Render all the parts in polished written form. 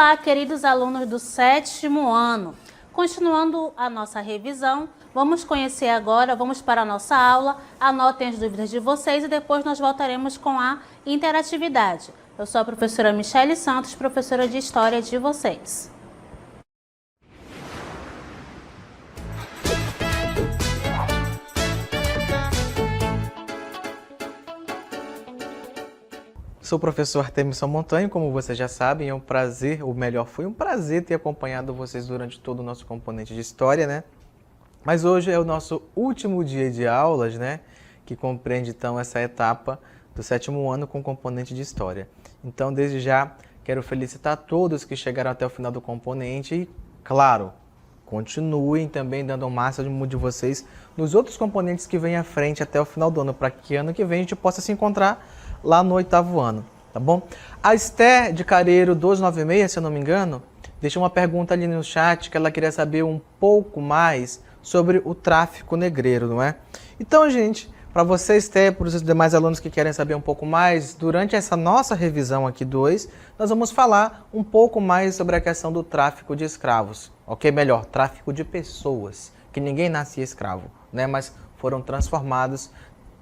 Olá, queridos alunos do 7º ano. Continuando a nossa revisão, vamos conhecer agora, vamos para a nossa aula, anotem as dúvidas de vocês e depois nós voltaremos com a interatividade. Eu sou a professora Michele Santos, professora de História de vocês. Sou o professor Artemison Montanho, como vocês já sabem, é um prazer, ou melhor, foi um prazer ter acompanhado vocês durante todo o nosso componente de História, né? Mas hoje é o nosso último dia de aulas, né? Que compreende, então, essa etapa do 7º ano com componente de História. Então, desde já, quero felicitar todos que chegaram até o final do componente e, claro, continuem também dando o máximo de vocês nos outros componentes que vêm à frente até o final do ano, para que ano que vem a gente possa se encontrar lá no 8º ano, tá bom? A Esther de Careiro 296, se eu não me engano, deixou uma pergunta ali no chat que ela queria saber um pouco mais sobre o tráfico negreiro, não é? Então, gente, para você, Esther, para os demais alunos que querem saber um pouco mais, durante essa nossa revisão aqui 2, nós vamos falar um pouco mais sobre a questão do tráfico de escravos, ok? Melhor, tráfico de pessoas, que ninguém nascia escravo, né? Mas foram transformados,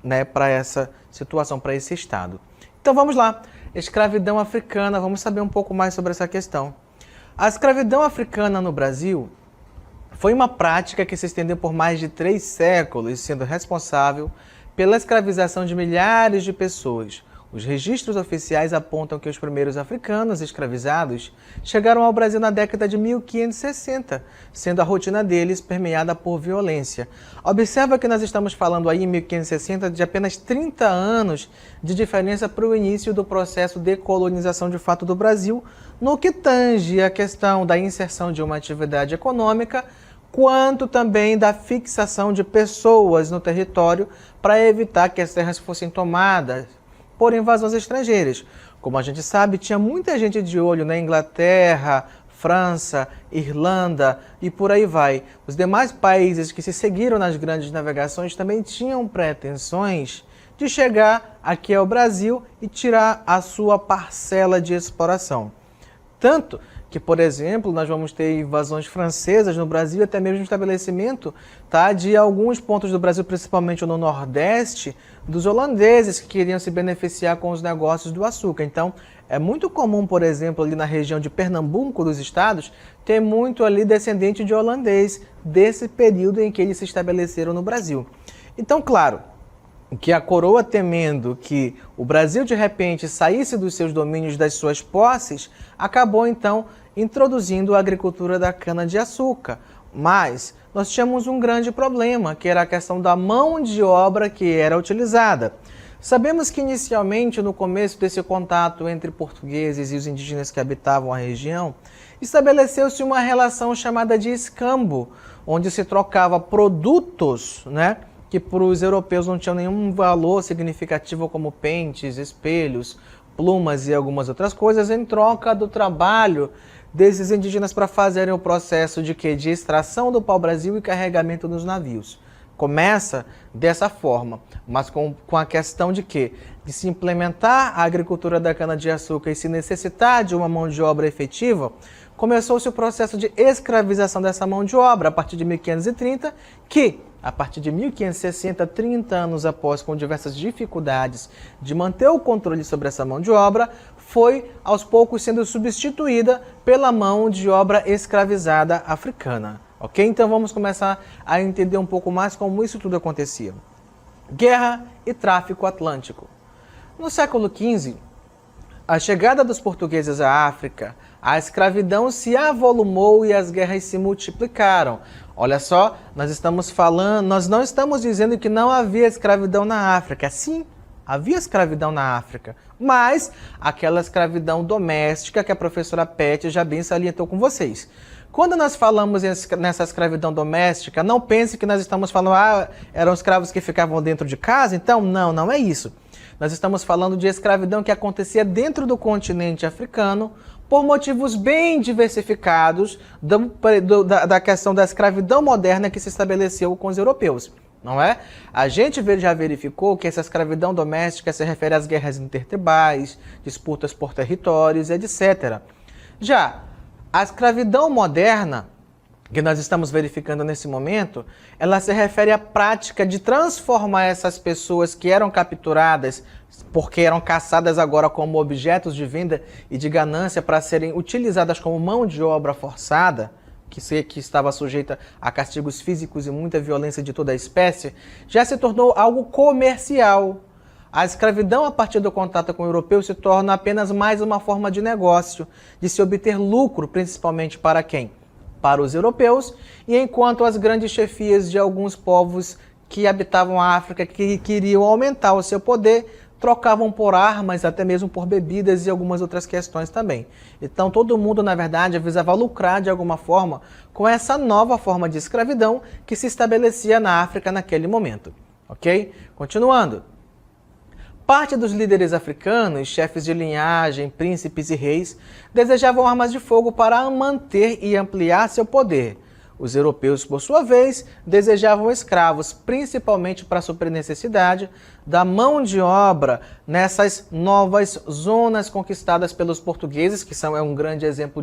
né, para essa situação, para esse estado. Então vamos lá, escravidão africana, vamos saber um pouco mais sobre essa questão. A escravidão africana no Brasil foi uma prática que se estendeu por mais de 3 séculos, sendo responsável pela escravização de milhares de pessoas. Os registros oficiais apontam que os primeiros africanos escravizados chegaram ao Brasil na década de 1560, sendo a rotina deles permeada por violência. Observa que nós estamos falando aí em 1560 de apenas 30 anos de diferença para o início do processo de colonização de fato do Brasil, no que tange a questão da inserção de uma atividade econômica, quanto também da fixação de pessoas no território para evitar que as terras fossem tomadas por invasões estrangeiras. Como a gente sabe, tinha muita gente de olho na Inglaterra, França, Irlanda e por aí vai. Os demais países que se seguiram nas grandes navegações também tinham pretensões de chegar aqui ao Brasil e tirar a sua parcela de exploração. Tanto que, por exemplo, nós vamos ter invasões francesas no Brasil, até mesmo o estabelecimento, tá, de alguns pontos do Brasil, principalmente no Nordeste, dos holandeses que queriam se beneficiar com os negócios do açúcar. Então, é muito comum, por exemplo, ali na região de Pernambuco, dos estados, ter muito ali descendente de holandês desse período em que eles se estabeleceram no Brasil. Então, claro, que a coroa, temendo que o Brasil de repente saísse dos seus domínios, das suas posses, acabou então introduzindo a agricultura da cana-de-açúcar. Mas nós tínhamos um grande problema, que era a questão da mão de obra que era utilizada. Sabemos que inicialmente, no começo desse contato entre portugueses e os indígenas que habitavam a região, estabeleceu-se uma relação chamada de escambo, onde se trocava produtos, né, que para os europeus não tinham nenhum valor significativo, como pentes, espelhos, plumas e algumas outras coisas, em troca do trabalho desses indígenas para fazerem o processo de quê? De extração do pau-brasil e carregamento dos navios. Começa dessa forma, mas com a questão de quê? De se implementar a agricultura da cana-de-açúcar e se necessitar de uma mão de obra efetiva, começou-se o processo de escravização dessa mão de obra a partir de 1530, que a partir de 1560, 30 anos após, com diversas dificuldades de manter o controle sobre essa mão de obra, foi aos poucos sendo substituída pela mão de obra escravizada africana. Ok? Então vamos começar a entender um pouco mais como isso tudo acontecia. Guerra e tráfico atlântico. No século XV, a chegada dos portugueses à África, a escravidão se avolumou e as guerras se multiplicaram. Olha só, nós não estamos dizendo que não havia escravidão na África. Sim, havia escravidão na África, mas aquela escravidão doméstica que a professora Pet já bem salientou com vocês. Quando nós falamos nessa escravidão doméstica, não pense que nós estamos falando, eram escravos que ficavam dentro de casa. Então, não é isso. Nós estamos falando de escravidão que acontecia dentro do continente africano, por motivos bem diversificados da questão da escravidão moderna que se estabeleceu com os europeus, não é? A gente já verificou que essa escravidão doméstica se refere às guerras intertribais, disputas por territórios, etc. Já A escravidão moderna, que nós estamos verificando nesse momento, ela se refere à prática de transformar essas pessoas que eram capturadas, porque eram caçadas agora como objetos de venda e de ganância para serem utilizadas como mão de obra forçada, que estava sujeita a castigos físicos e muita violência de toda a espécie, já se tornou algo comercial. A escravidão, a partir do contato com o europeu, se torna apenas mais uma forma de negócio, de se obter lucro, principalmente para quem? Para os europeus, e enquanto as grandes chefias de alguns povos que habitavam a África, que queriam aumentar o seu poder, trocavam por armas, até mesmo por bebidas e algumas outras questões também. Então todo mundo, na verdade, visava lucrar de alguma forma com essa nova forma de escravidão que se estabelecia na África naquele momento. Ok? Continuando. Parte dos líderes africanos, chefes de linhagem, príncipes e reis, desejavam armas de fogo para manter e ampliar seu poder. Os europeus, por sua vez, desejavam escravos, principalmente para suprir necessidade da mão de obra nessas novas zonas conquistadas pelos portugueses, que é um grande exemplo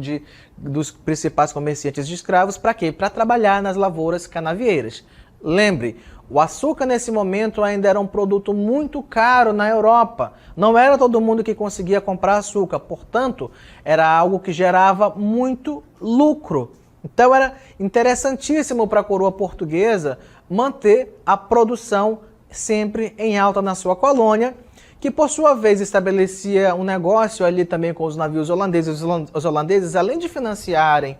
dos principais comerciantes de escravos, para quê? Para trabalhar nas lavouras canavieiras. Lembre, o açúcar nesse momento ainda era um produto muito caro na Europa. Não era todo mundo que conseguia comprar açúcar, portanto, era algo que gerava muito lucro. Então era interessantíssimo para a coroa portuguesa manter a produção sempre em alta na sua colônia, que por sua vez estabelecia um negócio ali também com os navios holandeses. Os holandeses, além de financiarem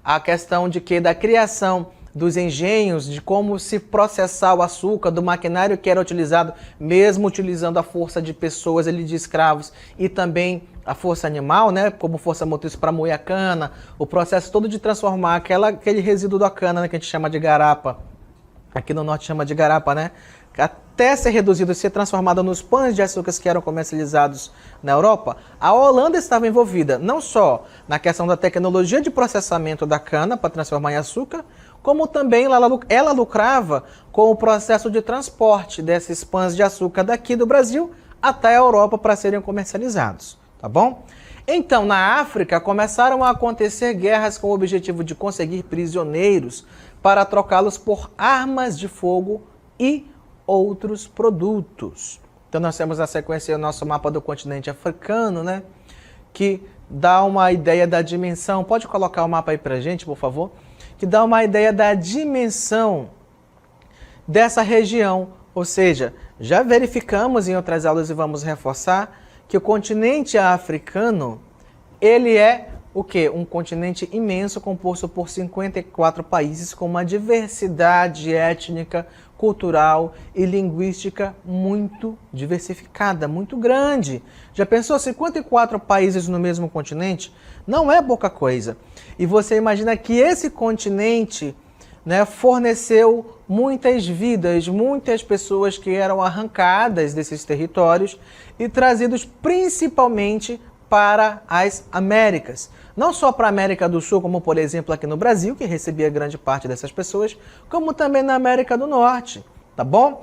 a questão da criação dos engenhos, de como se processar o açúcar, do maquinário que era utilizado, mesmo utilizando a força de pessoas ali, de escravos, e também a força animal, né, como força motriz para moer a cana, o processo todo de transformar aquele resíduo da cana, né, que a gente chama de garapa, aqui no norte chama de garapa, né, até ser reduzido e ser transformado nos pães de açúcar que eram comercializados na Europa. A Holanda estava envolvida não só na questão da tecnologia de processamento da cana para transformar em açúcar, como também ela lucrava com o processo de transporte desses pães de açúcar daqui do Brasil até a Europa para serem comercializados, tá bom? Então, na África, começaram a acontecer guerras com o objetivo de conseguir prisioneiros para trocá-los por armas de fogo e outros produtos. Então, nós temos a sequência do nosso mapa do continente africano, né? Que dá uma ideia da dimensão. Pode colocar o mapa aí pra gente, por favor? Que dá uma ideia da dimensão dessa região. Ou seja, já verificamos em outras aulas e vamos reforçar que o continente africano, ele é o quê? Um continente imenso composto por 54 países com uma diversidade étnica, cultural e linguística muito diversificada, muito grande. Já pensou 54 países no mesmo continente? Não é pouca coisa. E você imagina que esse continente, né, forneceu muitas vidas, muitas pessoas que eram arrancadas desses territórios e trazidos principalmente para as Américas. Não só para a América do Sul, como por exemplo aqui no Brasil, que recebia grande parte dessas pessoas, como também na América do Norte, tá bom?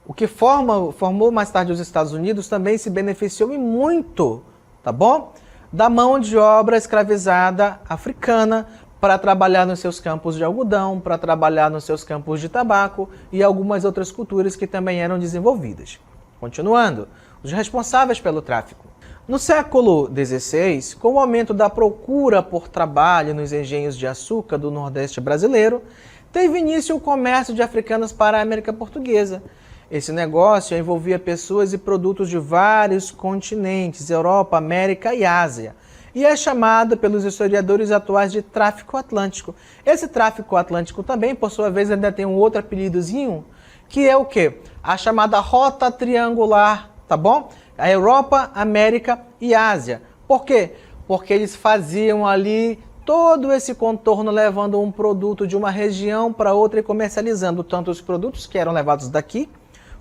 O que formou mais tarde os Estados Unidos também se beneficiou e muito, tá bom? Da mão de obra escravizada africana para trabalhar nos seus campos de algodão, para trabalhar nos seus campos de tabaco e algumas outras culturas que também eram desenvolvidas. Continuando, os responsáveis pelo tráfico. No século XVI, com o aumento da procura por trabalho nos engenhos de açúcar do Nordeste brasileiro, teve início o comércio de africanos para a América Portuguesa. Esse negócio envolvia pessoas e produtos de vários continentes, Europa, América e Ásia, e é chamado pelos historiadores atuais de tráfico atlântico. Esse tráfico atlântico também, por sua vez, ainda tem um outro apelidozinho, que é o quê? A chamada rota triangular, tá bom? A Europa, América e Ásia. Por quê? Porque eles faziam ali todo esse contorno levando um produto de uma região para outra e comercializando tanto os produtos que eram levados daqui,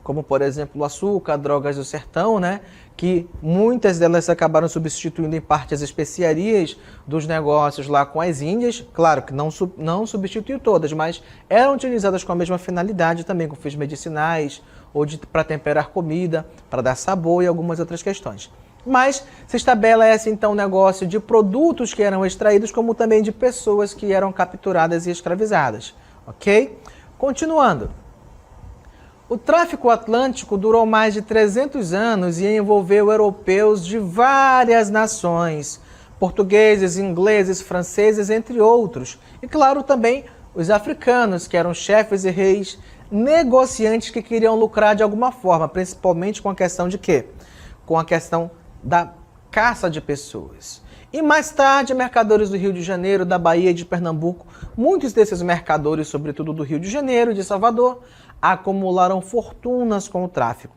como por exemplo o açúcar, drogas do sertão, né? Que muitas delas acabaram substituindo em parte as especiarias dos negócios lá com as Índias. Claro que não substituiu todas, mas eram utilizadas com a mesma finalidade também, com fins medicinais, ou para temperar comida, para dar sabor e algumas outras questões. Mas se estabelece então o negócio de produtos que eram extraídos, como também de pessoas que eram capturadas e escravizadas, ok? Continuando. O tráfico atlântico durou mais de 300 anos e envolveu europeus de várias nações, portugueses, ingleses, franceses, entre outros. E claro, também os africanos, que eram chefes e reis, negociantes que queriam lucrar de alguma forma, principalmente com a questão de quê? Com a questão da caça de pessoas. E mais tarde, mercadores do Rio de Janeiro, da Bahia e de Pernambuco, muitos desses mercadores, sobretudo do Rio de Janeiro e de Salvador, acumularam fortunas com o tráfico.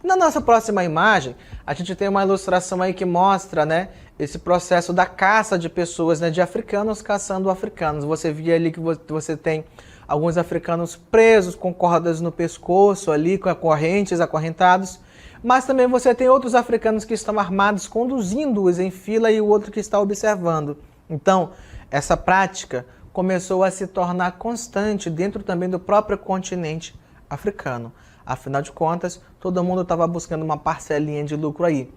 E na nossa próxima imagem, a gente tem uma ilustração aí que mostra, né, esse processo da caça de pessoas, né, de africanos caçando africanos. Você vê ali que você tem alguns africanos presos com cordas no pescoço ali, com correntes, acorrentados. Mas também você tem outros africanos que estão armados, conduzindo-os em fila e o outro que está observando. Então, essa prática começou a se tornar constante dentro também do próprio continente africano. Afinal de contas, todo mundo estava buscando uma parcelinha de lucro aí.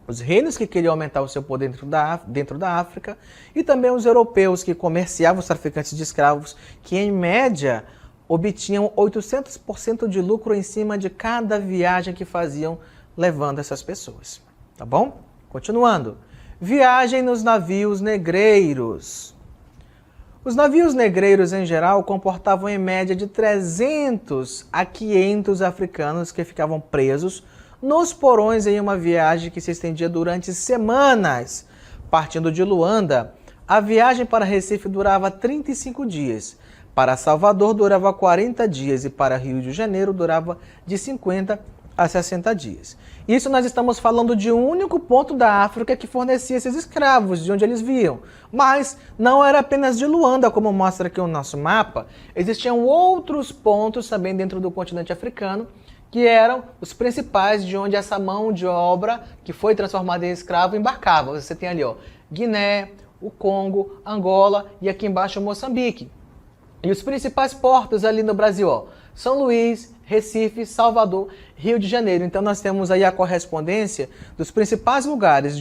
Os reinos que queriam aumentar o seu poder dentro da África e também os europeus que comerciavam os traficantes de escravos, que em média obtinham 800% de lucro em cima de cada viagem que faziam levando essas pessoas. Tá bom? Continuando. Viagem nos navios negreiros. Os navios negreiros, em geral, comportavam em média de 300 a 500 africanos que ficavam presos nos porões em uma viagem que se estendia durante semanas. Partindo de Luanda, a viagem para Recife durava 35 dias. Para Salvador durava 40 dias e para Rio de Janeiro durava de 50 a 60 dias. Isso nós estamos falando de um único ponto da África que fornecia esses escravos, de onde eles vinham. Mas não era apenas de Luanda, como mostra aqui o nosso mapa. Existiam outros pontos também dentro do continente africano, que eram os principais de onde essa mão de obra que foi transformada em escravo embarcava. Você tem ali, ó, Guiné, o Congo, Angola e aqui embaixo Moçambique. E os principais portos ali no Brasil, ó, São Luís, Recife, Salvador, Rio de Janeiro. Então nós temos aí a correspondência dos principais lugares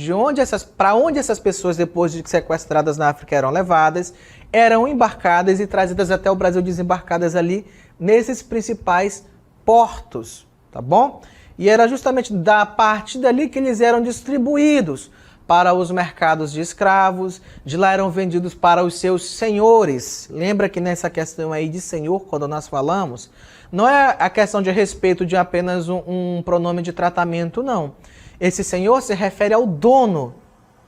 para onde essas pessoas, depois de sequestradas na África, eram levadas, eram embarcadas e trazidas até o Brasil, desembarcadas ali nesses principais portos, tá bom? E era justamente da partir dali que eles eram distribuídos para os mercados de escravos, de lá eram vendidos para os seus senhores. Lembra que nessa questão aí de senhor, quando nós falamos, não é a questão de respeito de apenas um pronome de tratamento, não. Esse senhor se refere ao dono,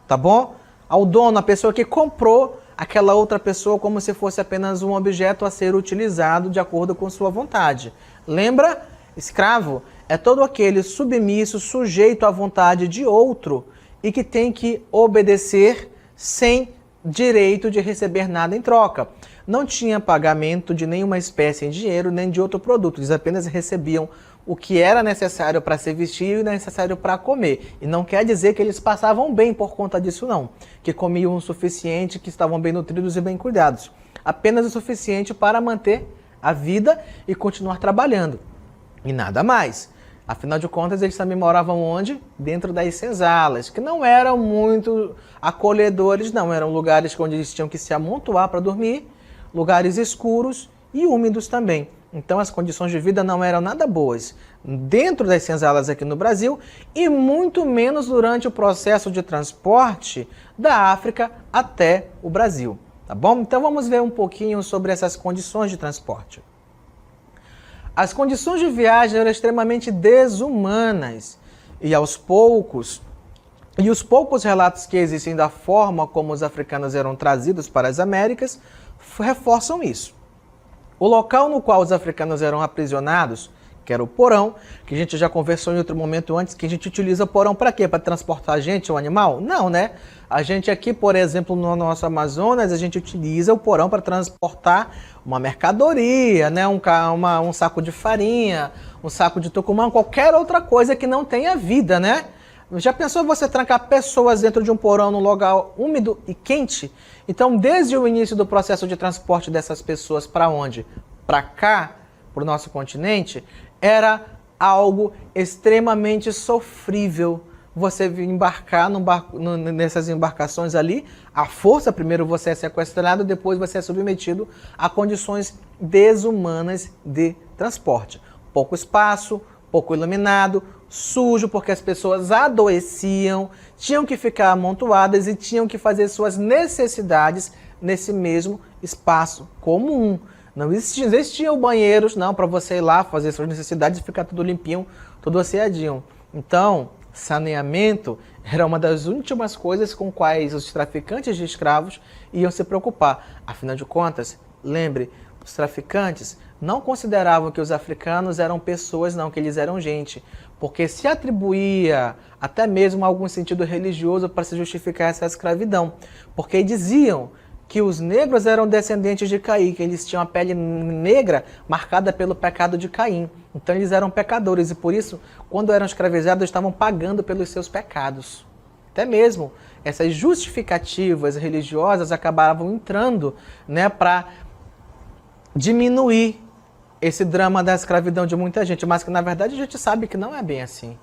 tá bom? Ao dono, a pessoa que comprou aquela outra pessoa como se fosse apenas um objeto a ser utilizado de acordo com sua vontade. Lembra? Escravo é todo aquele submisso, sujeito à vontade de outro, e que tem que obedecer sem direito de receber nada em troca. Não tinha pagamento de nenhuma espécie em dinheiro nem de outro produto. Eles apenas recebiam o que era necessário para se vestir e necessário para comer. E não quer dizer que eles passavam bem por conta disso, não. Que comiam o suficiente, que estavam bem nutridos e bem cuidados. Apenas o suficiente para manter a vida e continuar trabalhando. E nada mais. Afinal de contas, eles também moravam onde? Dentro das senzalas, que não eram muito acolhedores, não. Eram lugares onde eles tinham que se amontoar para dormir, lugares escuros e úmidos também. Então as condições de vida não eram nada boas dentro das senzalas aqui no Brasil e muito menos durante o processo de transporte da África até o Brasil. Tá bom? Então vamos ver um pouquinho sobre essas condições de transporte. As condições de viagem eram extremamente desumanas e os poucos relatos que existem da forma como os africanos eram trazidos para as Américas reforçam isso. O local no qual os africanos eram aprisionados, que era o porão, que a gente já conversou em outro momento antes, que a gente utiliza o porão para quê? Para transportar a gente, o animal? Não, né? A gente aqui, por exemplo, no nosso Amazonas, a gente utiliza o porão para transportar uma mercadoria, né? Um saco de farinha, um saco de tucumã, qualquer outra coisa que não tenha vida, né? Já pensou você trancar pessoas dentro de um porão num lugar úmido e quente? Então, desde o início do processo de transporte dessas pessoas para onde? Para cá, para o nosso continente, era algo extremamente sofrível, você embarcar nessas embarcações ali, à força, primeiro você é sequestrado, depois você é submetido a condições desumanas de transporte. Pouco espaço, pouco iluminado, sujo, porque as pessoas adoeciam, tinham que ficar amontoadas e tinham que fazer suas necessidades nesse mesmo espaço comum. Não existiam banheiros, não, para você ir lá fazer suas necessidades e ficar tudo limpinho, tudo asseadinho. Então, saneamento era uma das últimas coisas com quais os traficantes de escravos iam se preocupar. Afinal de contas, lembre, os traficantes não consideravam que os africanos eram pessoas, não, que eles eram gente, porque se atribuía até mesmo algum sentido religioso para se justificar essa escravidão, porque diziam que os negros eram descendentes de Caim, que eles tinham a pele negra marcada pelo pecado de Caim. Então eles eram pecadores e por isso, quando eram escravizados, estavam pagando pelos seus pecados. Até mesmo essas justificativas religiosas acabavam entrando, né, para diminuir esse drama da escravidão de muita gente, mas que na verdade a gente sabe que não é bem assim.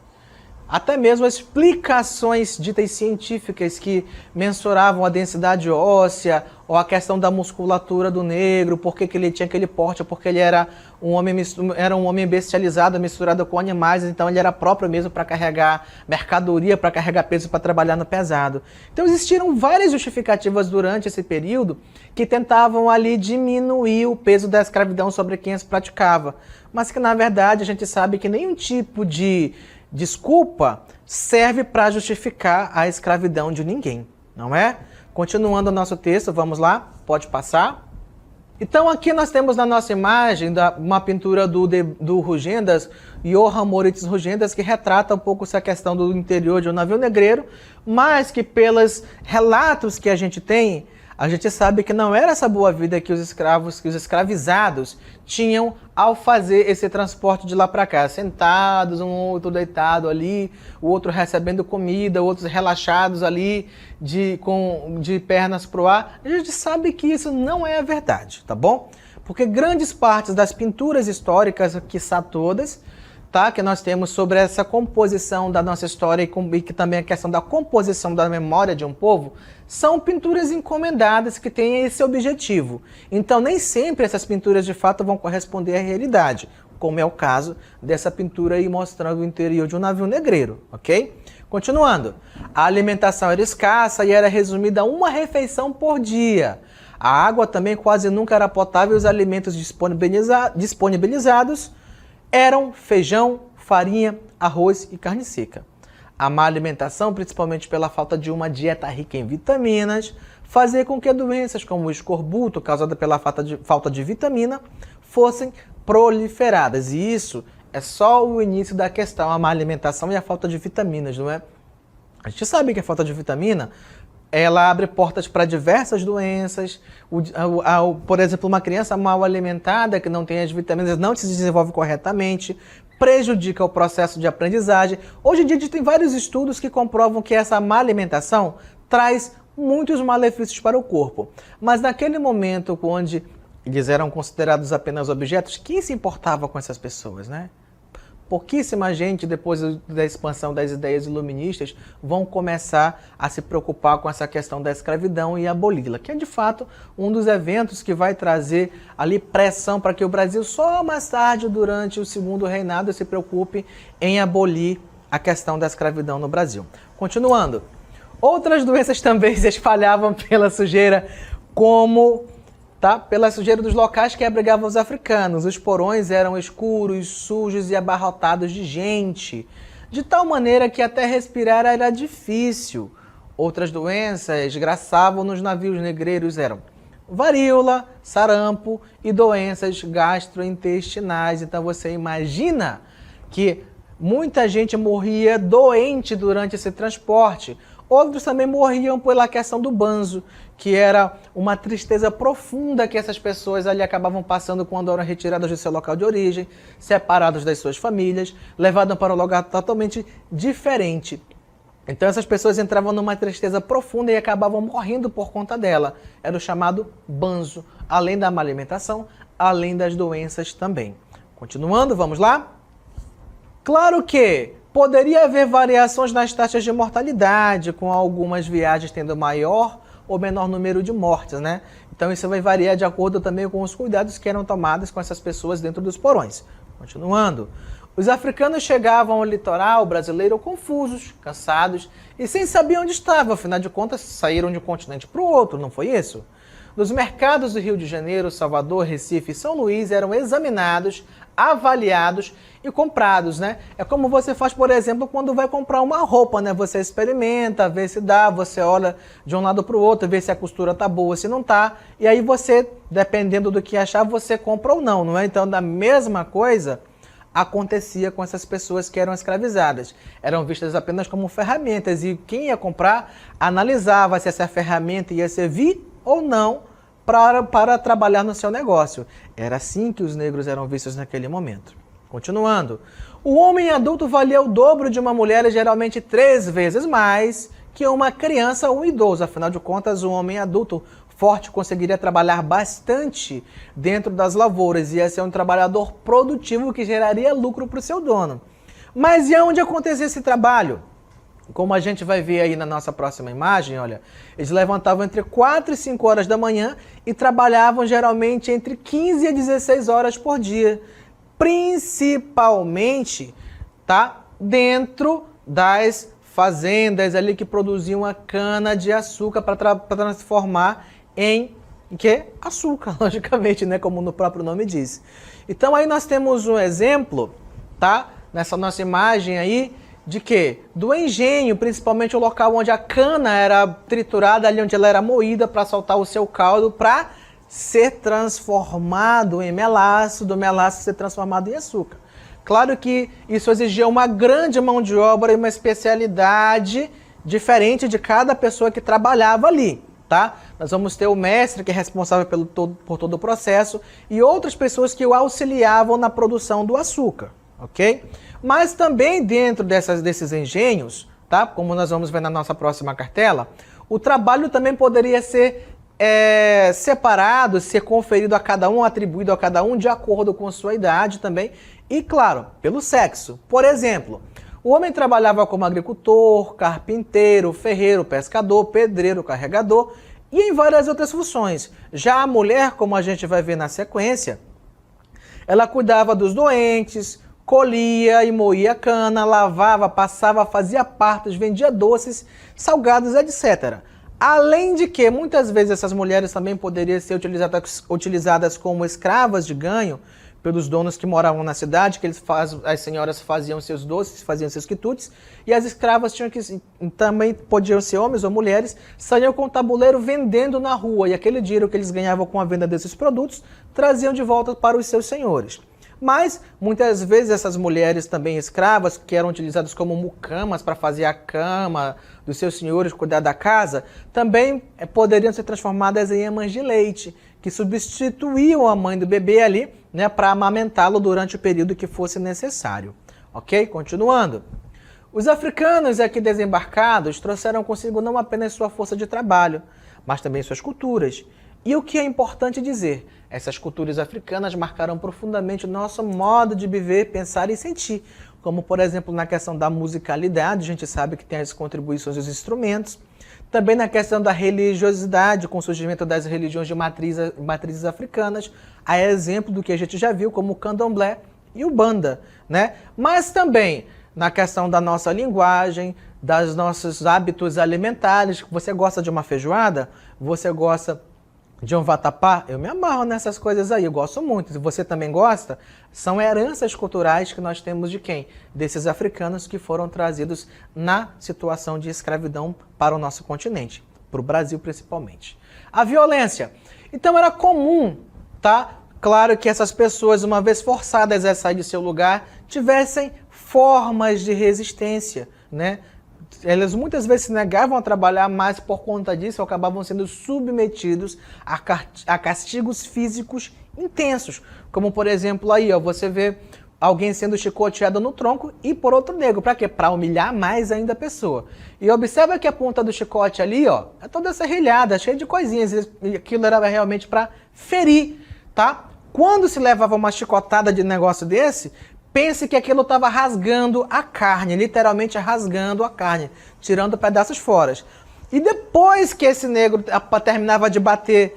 Até mesmo explicações ditas científicas que mensuravam a densidade óssea ou a questão da musculatura do negro, por que ele tinha aquele porte, porque ele era um homem bestializado, misturado com animais, então ele era próprio mesmo para carregar mercadoria, para carregar peso, para trabalhar no pesado. Então existiram várias justificativas durante esse período que tentavam ali diminuir o peso da escravidão sobre quem as praticava, mas que na verdade a gente sabe que nenhum tipo de desculpa serve para justificar a escravidão de ninguém, não é? Continuando o nosso texto, vamos lá, pode passar. Então aqui nós temos na nossa imagem uma pintura do Rugendas, Johann Moritz Rugendas, que retrata um pouco essa questão do interior de um navio negreiro, mas que pelos relatos que a gente tem, a gente sabe que não era essa boa vida que os escravizados tinham ao fazer esse transporte de lá para cá, sentados, um outro deitado ali, o outro recebendo comida, outros relaxados ali, de pernas pro ar. A gente sabe que isso não é a verdade, tá bom? Porque grandes partes das pinturas históricas, quiçá todas, tá, que nós temos sobre essa composição da nossa história e que também a questão da composição da memória de um povo, são pinturas encomendadas que têm esse objetivo. Então nem sempre essas pinturas de fato vão corresponder à realidade, como é o caso dessa pintura aí mostrando o interior de um navio negreiro, ok? Continuando, a alimentação era escassa e era resumida a uma refeição por dia. A água também quase nunca era potável e os alimentos disponibilizados eram feijão, farinha, arroz e carne seca. A má alimentação, principalmente pela falta de uma dieta rica em vitaminas, fazia com que doenças como o escorbuto, causada pela falta de vitamina, fossem proliferadas. E isso é só o início da questão, a má alimentação e a falta de vitaminas, não é? A gente sabe que a falta de vitamina, ela abre portas para diversas doenças. Por exemplo, uma criança mal alimentada, que não tem as vitaminas, não se desenvolve corretamente, prejudica o processo de aprendizagem. Hoje em dia a gente tem vários estudos que comprovam que essa má alimentação traz muitos malefícios para o corpo. Mas naquele momento onde eles eram considerados apenas objetos, quem se importava com essas pessoas, né? Pouquíssima gente, depois da expansão das ideias iluministas, vão começar a se preocupar com essa questão da escravidão e aboli-la, que é de fato um dos eventos que vai trazer ali pressão para que o Brasil só mais tarde, durante o segundo reinado, se preocupe em abolir a questão da escravidão no Brasil. Continuando, outras doenças também se espalhavam pela sujeira, como pela sujeira dos locais que abrigavam os africanos. Os porões eram escuros, sujos e abarrotados de gente, de tal maneira que até respirar era difícil. Outras doenças graçavam nos navios negreiros eram varíola, sarampo e doenças gastrointestinais. Então você imagina que muita gente morria doente durante esse transporte. Outros também morriam pela questão do banzo, que era uma tristeza profunda que essas pessoas ali acabavam passando quando eram retiradas do seu local de origem, separados das suas famílias, levadas para um lugar totalmente diferente. Então essas pessoas entravam numa tristeza profunda e acabavam morrendo por conta dela. Era o chamado banzo, além da má alimentação, além das doenças também. Continuando, vamos lá? Claro que Poderia haver variações nas taxas de mortalidade, com algumas viagens tendo maior ou menor número de mortes, né? Então isso vai variar de acordo também com os cuidados que eram tomados com essas pessoas dentro dos porões. Continuando. Os africanos chegavam ao litoral brasileiro confusos, cansados e sem saber onde estavam. Afinal de contas, saíram de um continente para o outro, não foi isso? Nos mercados do Rio de Janeiro, Salvador, Recife e São Luís eram examinados, avaliados e comprados, né? É como você faz, por exemplo, quando vai comprar uma roupa, né? Você experimenta, vê se dá, você olha de um lado para o outro, vê se a costura tá boa, se não tá, e aí você, dependendo do que achar, você compra ou não, não é? Então, da mesma coisa acontecia com essas pessoas que eram escravizadas. Eram vistas apenas como ferramentas e quem ia comprar analisava se essa ferramenta ia servir ou não para trabalhar no seu negócio. Era assim que os negros eram vistos naquele momento. Continuando. O homem adulto valia o dobro de uma mulher e geralmente 3 vezes mais que uma criança ou um idoso. Afinal de contas, um homem adulto forte conseguiria trabalhar bastante dentro das lavouras e ia ser um trabalhador produtivo que geraria lucro para o seu dono. Mas e onde acontecia esse trabalho? Como a gente vai ver aí na nossa próxima imagem, olha, eles levantavam entre 4 e 5 horas da manhã e trabalhavam geralmente entre 15 a 16 horas por dia, principalmente, tá, dentro das fazendas ali que produziam a cana de açúcar para transformar em que? Açúcar, logicamente, né? Como no próprio nome diz. Então aí nós temos um exemplo, tá? Nessa nossa imagem aí, de quê? Do engenho, principalmente o local onde a cana era triturada, ali onde ela era moída para soltar o seu caldo, para ser transformado em melaço, do melaço ser transformado em açúcar. Claro que isso exigia uma grande mão de obra e uma especialidade diferente de cada pessoa que trabalhava ali. Tá? Nós vamos ter o mestre, que é responsável por todo o processo, e outras pessoas que o auxiliavam na produção do açúcar, ok? Mas também dentro desses engenhos, tá? Como nós vamos ver na nossa próxima cartela, o trabalho também poderia ser separado, ser conferido a cada um, atribuído a cada um de acordo com sua idade também, e claro, pelo sexo. Por exemplo, o homem trabalhava como agricultor, carpinteiro, ferreiro, pescador, pedreiro, carregador e em várias outras funções. Já a mulher, como a gente vai ver na sequência, ela cuidava dos doentes, colhia e moía cana, lavava, passava, fazia partos, vendia doces, salgados, etc. Além de que, muitas vezes, essas mulheres também poderiam ser utilizadas como escravas de ganho pelos donos que moravam na cidade, que as senhoras faziam seus doces, faziam seus quitutes, e as escravas também podiam ser homens ou mulheres, saíam com o tabuleiro vendendo na rua, e aquele dinheiro que eles ganhavam com a venda desses produtos, traziam de volta para os seus senhores. Mas, muitas vezes, essas mulheres também escravas, que eram utilizadas como mucamas para fazer a cama dos seus senhores, cuidar da casa, também poderiam ser transformadas em amas de leite, que substituíam a mãe do bebê ali, né, para amamentá-lo durante o período que fosse necessário. Ok? Continuando. Os africanos aqui desembarcados trouxeram consigo não apenas sua força de trabalho, mas também suas culturas. E o que é importante dizer, essas culturas africanas marcaram profundamente o nosso modo de viver, pensar e sentir. Como, por exemplo, na questão da musicalidade, a gente sabe que tem as contribuições dos instrumentos. Também na questão da religiosidade, com o surgimento das religiões de matrizes africanas, a exemplo do que a gente já viu, como o candomblé e o banda, né? Mas também na questão da nossa linguagem, dos nossos hábitos alimentares. Você gosta de uma feijoada? Você gosta de um vatapá? Eu me amarro nessas coisas aí, eu gosto muito. Se você também gosta, são heranças culturais que nós temos de quem? Desses africanos que foram trazidos na situação de escravidão para o nosso continente, para o Brasil principalmente. A violência. Então era comum, tá? Claro que essas pessoas, uma vez forçadas a sair de seu lugar, tivessem formas de resistência, né? Elas muitas vezes se negavam a trabalhar, mas por conta disso acabavam sendo submetidos a castigos físicos intensos. Como, por exemplo, aí, ó, você vê alguém sendo chicoteado no tronco e por outro negro. Para quê? Para humilhar mais ainda a pessoa. E observa que a ponta do chicote ali, ó, é toda serrilhada, cheia de coisinhas. E aquilo era realmente para ferir, tá? Quando se levava uma chicotada de negócio desse, Pense que aquilo estava rasgando a carne, literalmente rasgando a carne, tirando pedaços fora. E depois que esse negro terminava de bater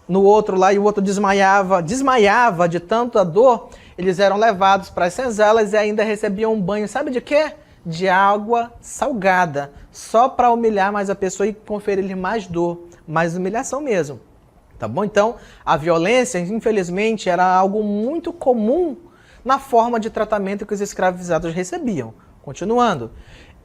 no outro lá e o outro desmaiava de tanta dor, eles eram levados para as senzalas e ainda recebiam um banho, sabe de quê? De água salgada, só para humilhar mais a pessoa e conferir-lhe mais dor, mais humilhação mesmo. Tá bom? Então, a violência, infelizmente, era algo muito comum na forma de tratamento que os escravizados recebiam. Continuando,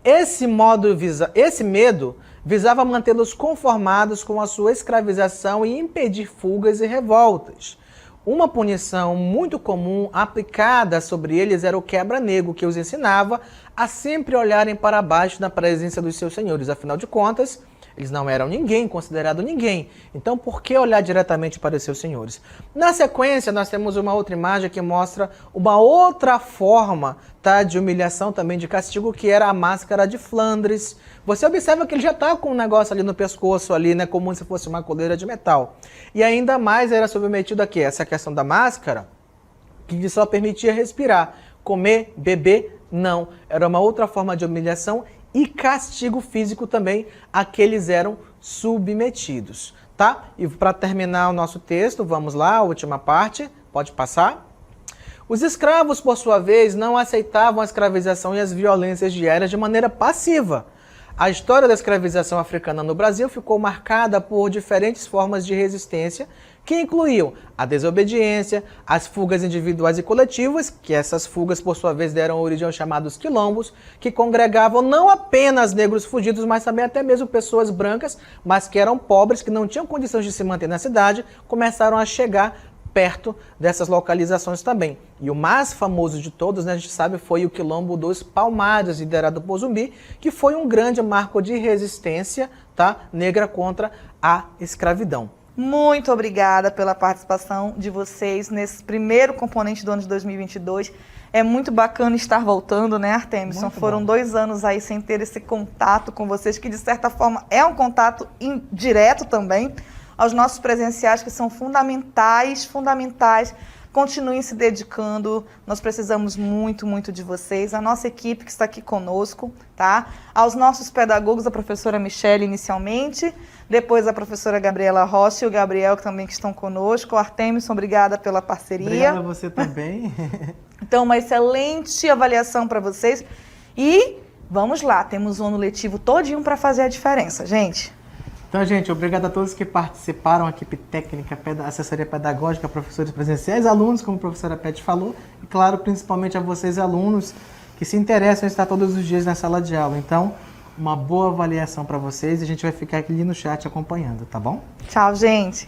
esse medo visava mantê-los conformados com a sua escravização e impedir fugas e revoltas. Uma punição muito comum aplicada sobre eles era o quebra-nego, que os ensinava a sempre olharem para baixo na presença dos seus senhores. Afinal de contas, eles não eram ninguém, considerado ninguém. Então, por que olhar diretamente para os seus senhores? Na sequência, nós temos uma outra imagem que mostra uma outra forma, tá, de humilhação, também de castigo, que era a máscara de Flandres. Você observa que ele já está com um negócio ali no pescoço, ali, né, como se fosse uma coleira de metal. E ainda mais era submetido a quê? Essa questão da máscara, que só permitia respirar. Comer, beber, não. Era uma outra forma de humilhação e castigo físico também a que eles eram submetidos, tá? E para terminar o nosso texto, vamos lá, a última parte, pode passar. Os escravos, por sua vez, não aceitavam a escravização e as violências diárias de maneira passiva. A história da escravização africana no Brasil ficou marcada por diferentes formas de resistência, que incluíam a desobediência, as fugas individuais e coletivas, que essas fugas, por sua vez, deram origem aos chamados quilombos, que congregavam não apenas negros fugidos, mas também até mesmo pessoas brancas, mas que eram pobres, que não tinham condições de se manter na cidade, começaram a chegar perto dessas localizações também. E o mais famoso de todos, né, a gente sabe, foi o Quilombo dos Palmares, liderado por Zumbi, que foi um grande marco de resistência, tá, negra contra a escravidão. Muito obrigada pela participação de vocês nesse primeiro componente do ano de 2022. É muito bacana estar voltando, né, Artemison? Foram 2 anos aí sem ter esse contato com vocês, que de certa forma é um contato indireto também, aos nossos presenciais, que são fundamentais. Continuem se dedicando, nós precisamos muito, muito de vocês. A nossa equipe que está aqui conosco, tá? Aos nossos pedagogos, a professora Michele inicialmente, depois a professora Gabriela Rocha e o Gabriel também que estão conosco. O Artemison, obrigada pela parceria. Obrigada a você também. Então, uma excelente avaliação para vocês. E vamos lá, temos um ano letivo todinho para fazer a diferença, gente. Então, gente, obrigado a todos que participaram, a equipe técnica, assessoria pedagógica, professores presenciais, alunos, como a professora Pet falou, e claro, principalmente a vocês, alunos, que se interessam em estar todos os dias na sala de aula. Então, uma boa avaliação para vocês e a gente vai ficar aqui no chat acompanhando, tá bom? Tchau, gente!